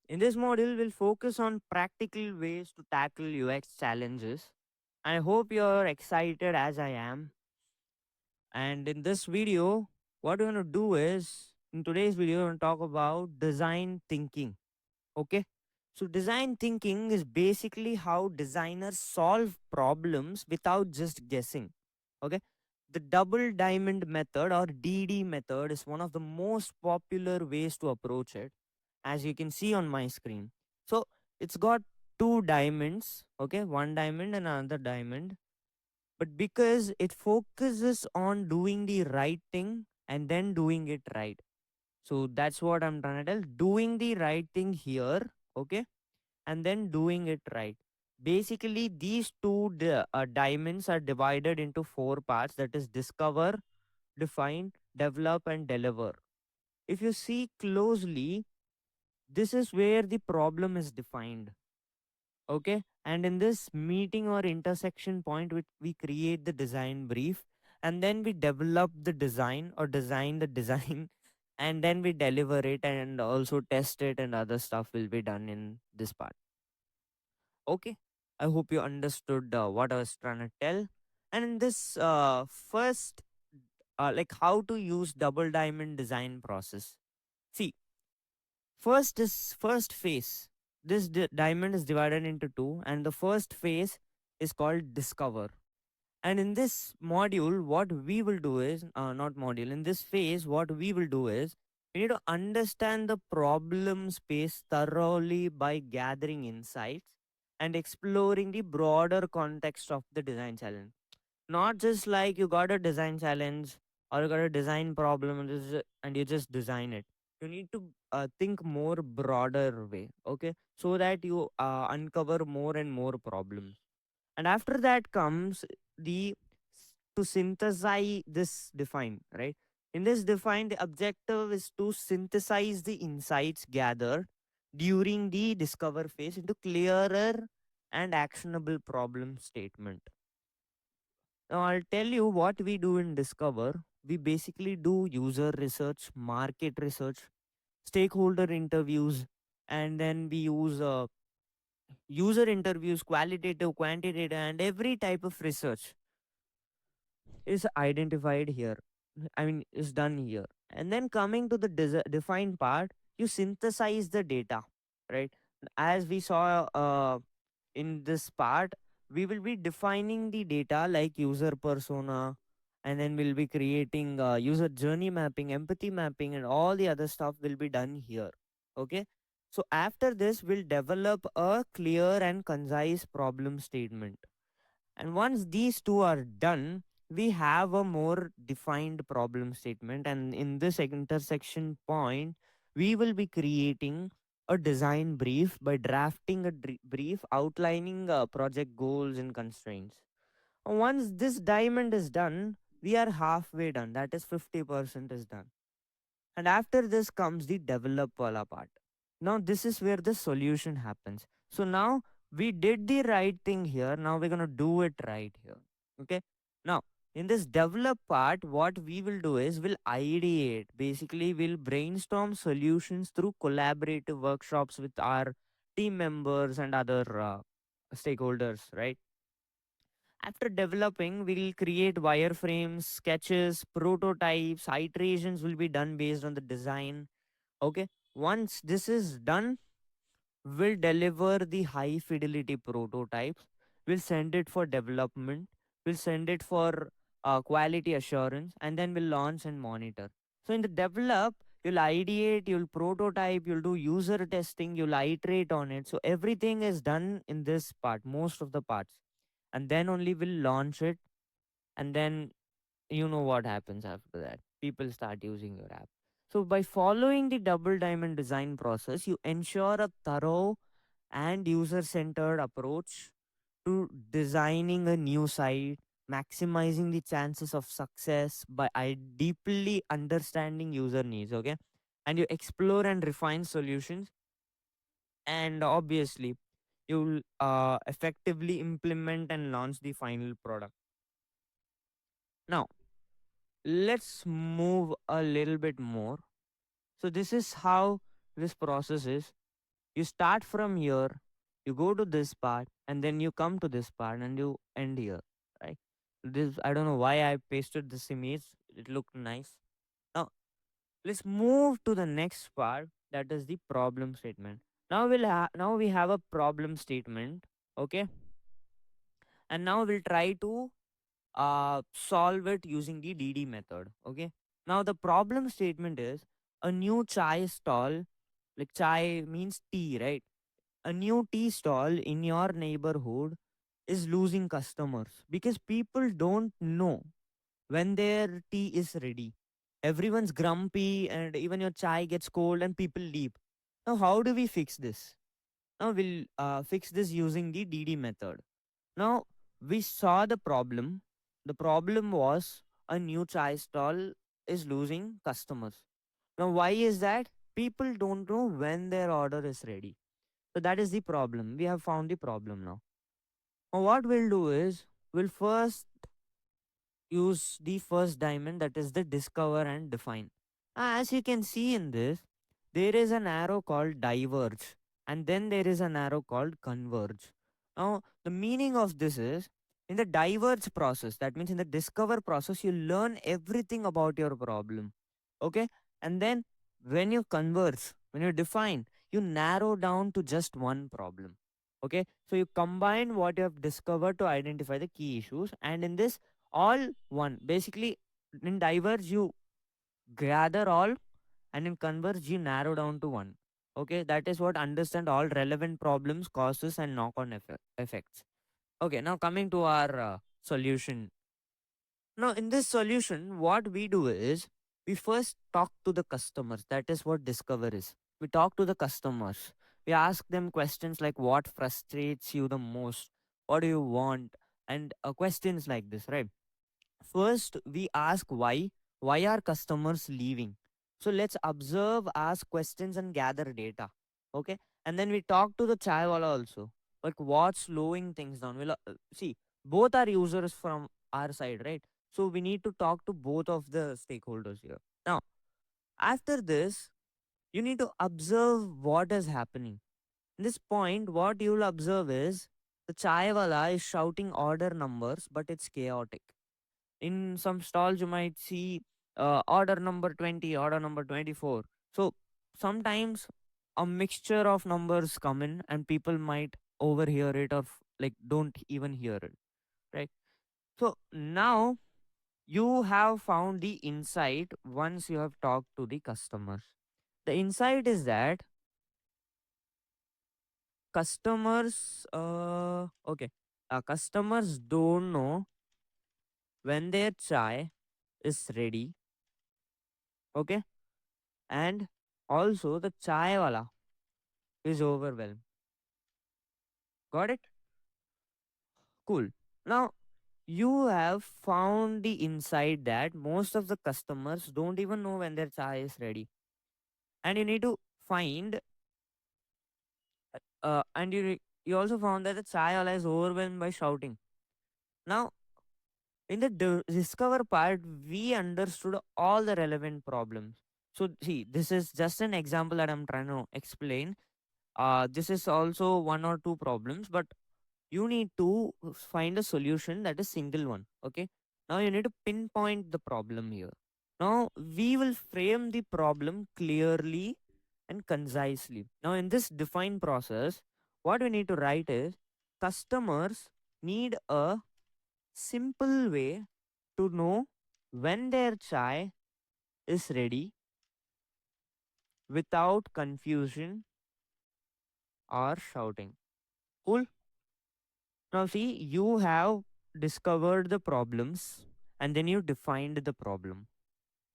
In this module, we'll focus on practical ways to tackle UX challenges. I hope you're excited as I am. And in this video, what we're going to do is, in today's video, we're going to talk about design thinking. Okay? So, design thinking is basically how designers solve problems without just guessing. Okay? The double diamond method or DD method is one of the most popular ways to approach it, as you can see on my screen. So, it's got two diamonds, okay? One diamond and another diamond, but because it focuses on doing the right thing and then doing it right. So that's what I'm trying to tell. Doing the right thing here, okay, and then doing it right. Basically, these two diamonds are divided into four parts, that is, discover, define, develop, and deliver. If you see closely, this is where the problem is defined. Okay, and in this meeting or intersection point we create the design brief, and then we develop the design or design the design and then we deliver it and also test it, and other stuff will be done in this part. Okay, I hope you understood what I was trying to tell. And in this first like how to use double diamond design process. See, first phase. This diamond is divided into two, and the first phase is called discover. And in this module, what we will do is not module. In this phase, what we will do is we need to understand the problem space thoroughly by gathering insights and exploring the broader context of the design challenge. Not just like you got a design challenge or you got a design problem and and you just design it. You need to think more broader way, okay, so that you uncover more and more problems. And after that comes the to synthesize this define, right? In this define, the objective is to synthesize the insights gathered during the discover phase into clearer and actionable problem statement. Now, I'll tell you what we do in Discover. We basically do user research, market research, stakeholder interviews, and then we use user interviews, qualitative, quantitative, and every type of research is identified here. I mean, is done here. And then coming to the defined part, you synthesize the data, right? As we saw in this part, we will be defining the data like user persona, and then we'll be creating user journey mapping, empathy mapping, and all the other stuff will be done here. Okay. So after this, we'll develop a clear and concise problem statement. And once these two are done, we have a more defined problem statement. And in this intersection point, we will be creating a design brief by drafting a brief outlining project goals and constraints. Once this diamond is done, we are halfway done. That is 50% is done. And after this comes the develop wala part. Now this is where the solution happens. So now we did the right thing here. Now we're gonna do it right here. Okay. Now in this develop part, what we will do is we'll ideate. Basically, we'll brainstorm solutions through collaborative workshops with our team members and other stakeholders, right? After developing, we'll create wireframes, sketches, prototypes, iterations will be done based on the design. Okay. Once this is done, we'll deliver the high fidelity prototypes. We'll send it for development. We'll send it for quality assurance, and then we'll launch and monitor. So in the develop, you'll ideate, you'll prototype, you'll do user testing, you'll iterate on it. So everything is done in this part, most of the parts, and then only we'll launch it, and then you know what happens after that. People start using your app. So by following the double diamond design process, you ensure a thorough and user centered approach to designing a new site, maximizing the chances of success by deeply understanding user needs. Okay. And you explore and refine solutions, and obviously you'll effectively implement and launch the final product. Now, let's move a little bit more. So this is how this process is. You start from here, you go to this part, and then you come to this part and you end here, right? This, I don't know why I pasted this image, it looked nice. Now let's move to the next part, that is the problem statement. Now we have a problem statement, okay? And now we'll try to solve it using the DD method. Okay. Now the problem statement is a new chai stall, like chai means tea, right? A new tea stall in your neighborhood is losing customers because people don't know when their tea is ready. Everyone's grumpy and even your chai gets cold and people leave. Now, how do we fix this? Now, we'll fix this using the DD method. Now, we saw the problem. The problem was a new chai stall is losing customers. Now, why is that? People don't know when their order is ready. So, that is the problem. We have found the problem now. Now, what we'll do is we'll first use the first diamond, that is the discover and define. As you can see in this, there is an arrow called diverge and then there is an arrow called converge. Now, the meaning of this is in the diverge process, that means in the discover process, you learn everything about your problem. Okay. And then when you converge, when you define, you narrow down to just one problem. Okay. So you combine what you have discovered to identify the key issues. And in this, all one, basically in diverge, you gather all, and in converge you narrow down to one. Okay, that is what understand all relevant problems, causes and knock on effects. Okay, now coming to our solution. Now in this solution what we do is we first talk to the customers. That is what discover is. We talk to the customers, we ask them questions like what frustrates you the most, what do you want, and questions like this, right? First, we ask why. Why are customers leaving? So let's observe, ask questions, and gather data. Okay, and then we talk to the chai wala also. Like what's slowing things down? We'll see. Both are users from our side, right? So we need to talk to both of the stakeholders here. Now, after this, you need to observe what is happening. In this point, what you'll observe is the chai wala is shouting order numbers, but it's chaotic. In some stalls you might see order number 20, order number 24. So sometimes a mixture of numbers come in and people might overhear it or like don't even hear it, right? So now you have found the insight once you have talked to the customers. The insight is that customers don't know when their chai is ready. Okay, and also the chai wala is overwhelmed. Got it? Cool. Now you have found the insight that most of the customers don't even know when their chai is ready, and you need to find. And you also found that the chai wala is overwhelmed by shouting. Now in the discover part, we understood all the relevant problems. So see, this is just an example that I'm trying to explain. This is also one or two problems, but you need to find a solution that is single one. Okay, now you need to pinpoint the problem here. Now we will frame the problem clearly and concisely. Now in this define process, what we need to write is customers need a simple way to know when their chai is ready without confusion or shouting. Cool. Now, see, you have discovered the problems and then you defined the problem.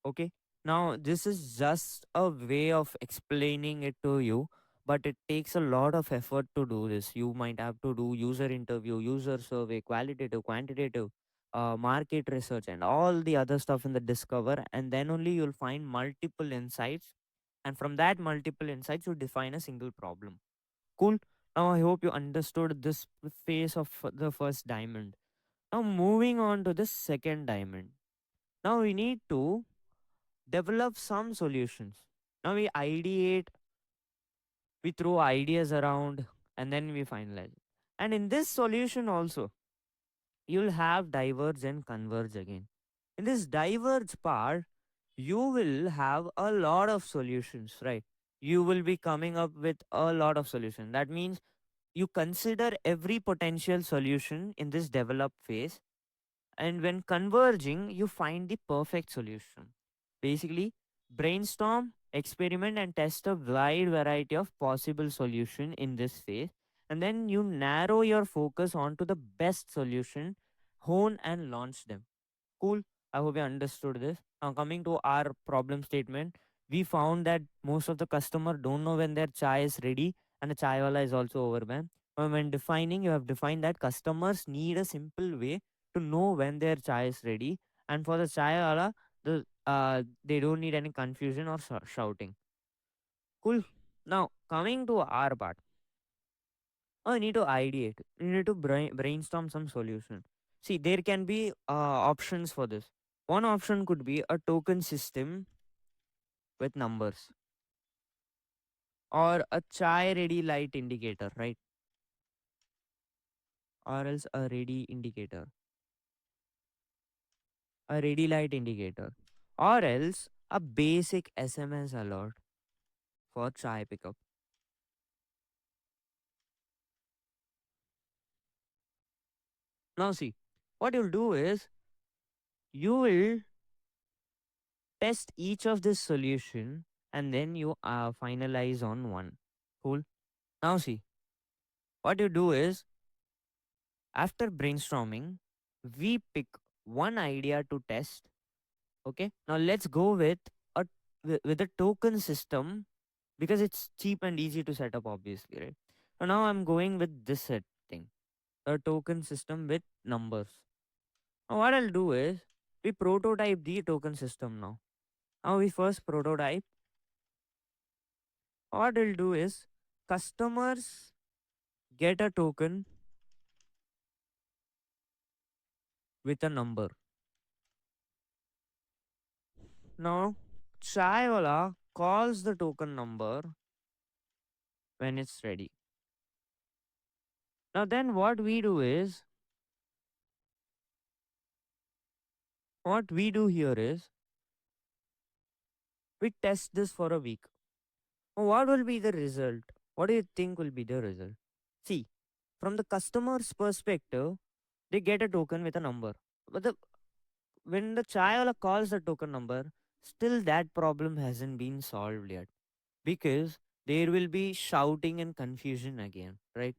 Okay. Now, this is just a way of explaining it to you, but it takes a lot of effort to do this. You might have to do user interview, user survey, qualitative, quantitative, market research, and all the other stuff in the discover. And then only you'll find multiple insights. And from that multiple insights, you define a single problem. Cool. Now I hope you understood this phase of the first diamond. Now moving on to the second diamond. Now we need to develop some solutions. Now we ideate We throw ideas around and then we finalize. And in this solution also, you'll have diverge and converge again. In this diverge part, you will have a lot of solutions, right? You will be coming up with a lot of solutions. That means you consider every potential solution in this develop phase, and when converging, you find the perfect solution. Basically, brainstorm, experiment, and test a wide variety of possible solution in this phase. And then you narrow your focus onto the best solution, hone and launch them. Cool. I hope you understood this. Now coming to our problem statement, we found that most of the customer don't know when their chai is ready, and the chai wala is also overwhelmed. When defining, you have defined that customers need a simple way to know when their chai is ready, and for the chai wala, they don't need any confusion or shouting. Cool. Now coming to our part, you need to ideate. You need to brainstorm some solution. See, there can be options for this. One option could be a token system with numbers, or a chai ready light indicator, right? Or else a ready light indicator, or else a basic SMS alert for chai pickup. Now, see, what you'll do is you will test each of this solution and then you finalize on one. Cool. Now, see, what you do is after brainstorming, we pick one idea to test. Okay. Now let's go with with a token system because it's cheap and easy to set up, obviously, right? So now I'm going with this setting, a token system with numbers. Now what I'll do is we prototype the token system now. Now we first prototype. What I'll do is customers get a token with a number. Now Chaiwala calls the token number when it's ready. Now then what we do here is we test this for a week. What will be the result? What do you think will be the result? See, from the customer's perspective, they get a token with a number. But when the chaiwala calls the token number, still that problem hasn't been solved yet. Because there will be shouting and confusion again, right?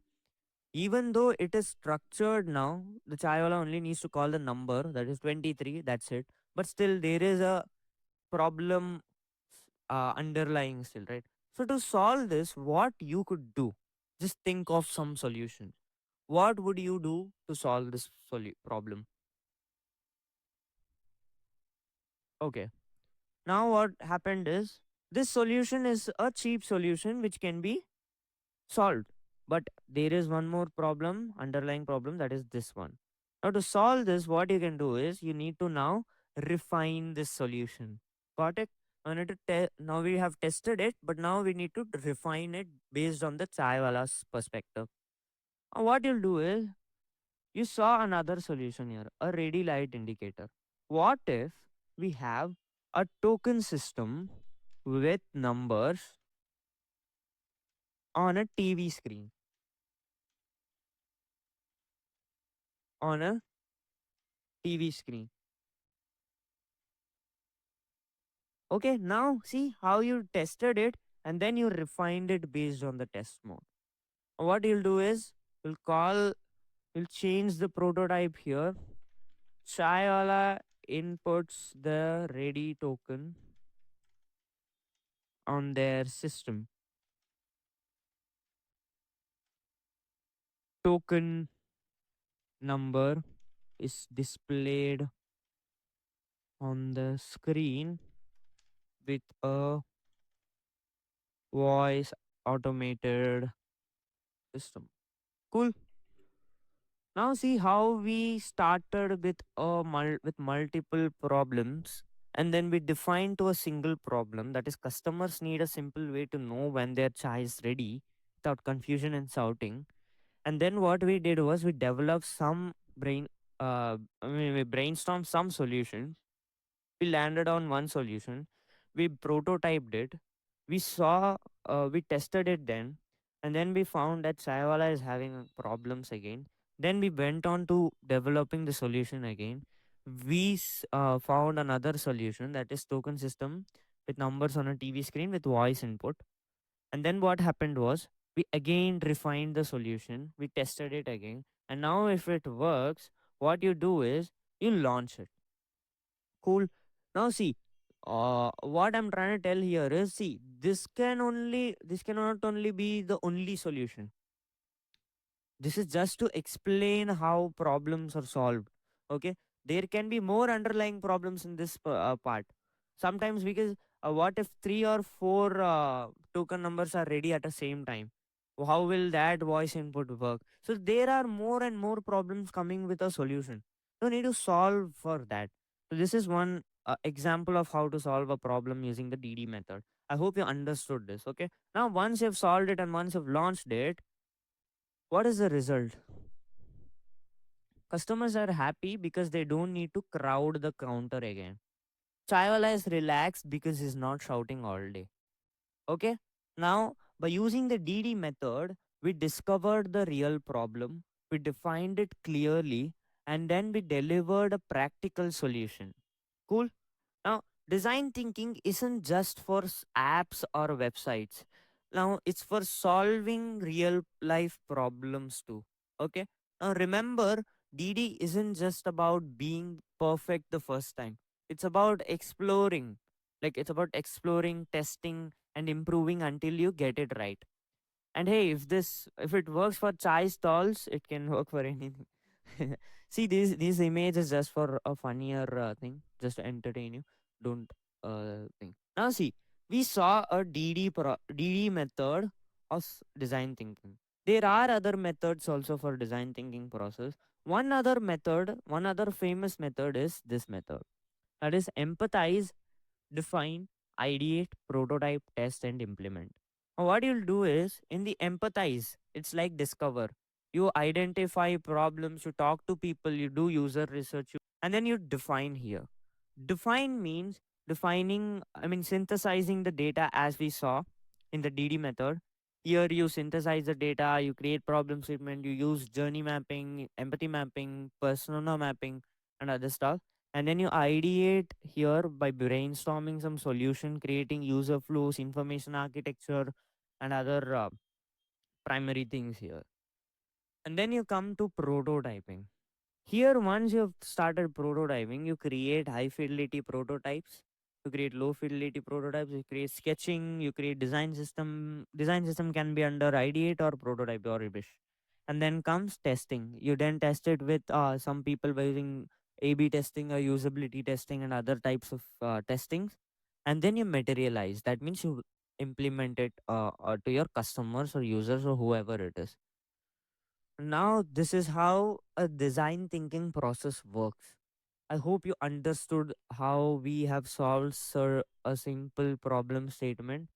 Even though it is structured now, the chaiwala only needs to call the number, that is 23, that's it. But still there is a problem underlying still, right? So to solve this, what you could do, just think of some solution. What would you do to solve this problem? Okay. Now what happened is this solution is a cheap solution which can be solved. But there is one more problem, underlying problem, that is this one. Now to solve this, what you can do is you need to now refine this solution. Got it? Now we have tested it, but now we need to refine it based on the chaiwala's perspective. What you'll do is you saw another solution here, a ready light indicator. What if we have a token system with numbers on a TV screen, on a TV screen? Okay, now see how you tested it and then you refined it based on the test mode. What you'll do is you'll change the prototype here. Chaiwala inputs the ready token on their system. Token number is displayed on the screen with a voice automated system. Cool. Now see how we started with with multiple problems. And then we define to a single problem, that is customers need a simple way to know when their chai is ready without confusion and shouting. And then what we did was we developed some we brainstormed some solution. We landed on one solution. We prototyped it. We saw, we tested it then, and then we found that Chaiwala is having problems again. Then we went on to developing the solution again. We found another solution, that is token system with numbers on a TV screen with voice input. And then what happened was we again refined the solution. We tested it again, and now if it works, what you do is you launch it. Cool. Now see, what I'm trying to tell here is, see, this cannot only be the only solution. This is just to explain how problems are solved. Okay, there can be more underlying problems in this part. Sometimes because what if three or four token numbers are ready at the same time? How will that voice input work? So there are more and more problems coming with a solution. You need to solve for that. So this is one example of how to solve a problem using the DD method. I hope you understood this. Okay, now once you've solved it and once you've launched it, what is the result? Customers are happy because they don't need to crowd the counter again. Chaiwala is relaxed because he's not shouting all day. Okay? Now, by using the DD method, we discovered the real problem, we defined it clearly, and then we delivered a practical solution. Cool? Now, design thinking isn't just for apps or websites. Now, it's for solving real life problems too. Okay? Now, remember, DD isn't just about being perfect the first time, it's about exploring. Like, it's about exploring, testing, and improving until you get it right. And hey, if it works for chai stalls, it can work for anything. See, these images just for a funnier thing, just to entertain you. Don't think. Now see, we saw a DD method of design thinking. There are other methods also for design thinking process. One other famous method is this method. That is empathize, define, ideate, prototype, test, and implement. Now, what you'll do is in the empathize, it's like discover. You identify problems, you talk to people, you do user research, and then you define here. Define means synthesizing the data as we saw in the DD method. Here you synthesize the data, you create problem statement, you use journey mapping, empathy mapping, persona mapping, and other stuff. And then you ideate here by brainstorming some solution, creating user flows, information architecture, and other primary things here. And then you come to prototyping. Here, once you've started prototyping, you create high fidelity prototypes, you create low fidelity prototypes, you create sketching, you create design system. Design system can be under ideate or prototype or rubbish. And then comes testing. You then test it with some people by using A/B testing or usability testing and other types of testings. And then you materialize. That means you implement it to your customers or users or whoever it is. Now, this is how a design thinking process works. I hope you understood how we have solved a simple problem statement.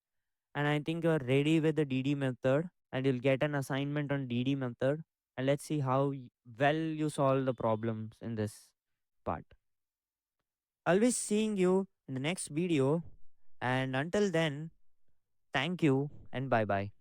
And I think you're ready with the DD method and you'll get an assignment on DD method. And let's see how well you solve the problems in this part. I'll be seeing you in the next video. And until then, thank you and bye bye.